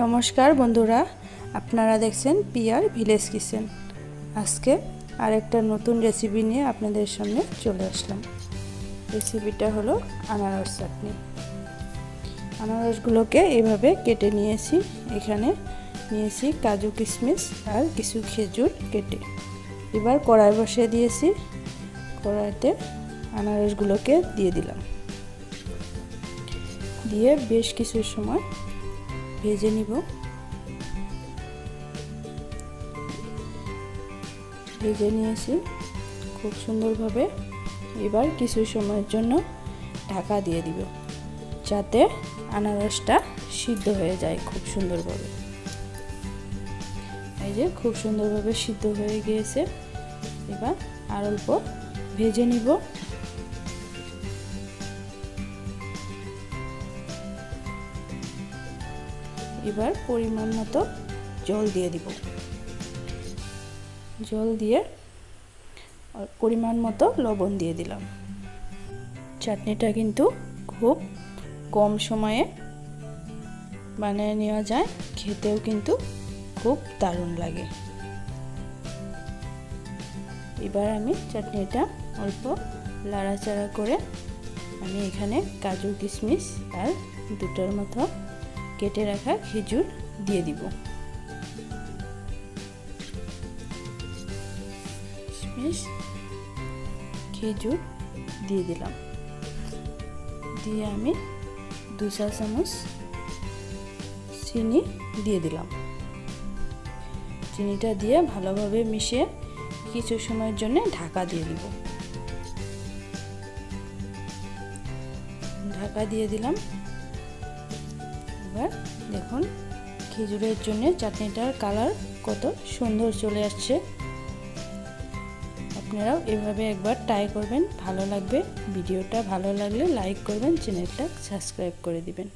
নমস্কার বন্ধুরা, আপনারা দেখছেন পিয়ার ভিলেজ কিচেন। আজকে আরেকটা নতুন রেসিপি নিয়ে আপনাদের সামনে চলে আসলাম। রেসিপিটা হলো আনারস চাটনি। আনারসগুলোকে এভাবে কেটে নিয়েছি। এখানে নিয়েছি কাজু কিশমিশ আর কিছু খেজুর কেটে। এবার কড়াই বসিয়ে দিয়েছি। কড়াইতে আনারসগুলোকে দিয়ে দিলাম, দিয়ে বেশ কিছু সময় ভেজে নিব। ভেজে নিয়েছি খুব সুন্দরভাবে। এবার কিছু সময়ের জন্য ঢাকা দিয়ে দিব, যাতে আনারসটা সিদ্ধ হয়ে যায় খুব সুন্দরভাবে। এই যে খুব সুন্দরভাবে সিদ্ধ হয়ে গিয়েছে। এবার আর অল্প ভেজে নিব। এবার পরিমাণ মতো জল দিয়ে দিব। জল দিয়ে পরিমাণ মতো লবণ দিয়ে দিলাম। চাটনিটা কিন্তু খুব কম সময়ে বানিয়ে নেওয়া যায়, খেতেও কিন্তু খুব দারুণ লাগে। এবার আমি চাটনিটা অল্প লাড়াচাড়া করে আমি এখানে কাজু কিশমিশ আর দুটোর মতো কেটে রাখা খেজুর দিয়ে দিব। কিশমিশ খেজুর দিয়ে দিলাম। দিয়ে আমি 2 চা চামচ চিনি দিয়ে দিলাম। চিনিটা দিয়ে ভালোভাবে মিশিয়ে কিছু সময়ের জন্য ঢাকা দিয়ে দিব। ঢাকা দিয়ে দিলাম। এবার দেখুন খেজুরের জন্য চাটনিটার কালার কত সুন্দর চলে আসছে। আপনারাও এভাবে একবার ট্রাই করবেন, ভালো লাগবে। ভিডিওটা ভালো লাগলে লাইক করবেন, চ্যানেলটা সাবস্ক্রাইব করে দিবেন।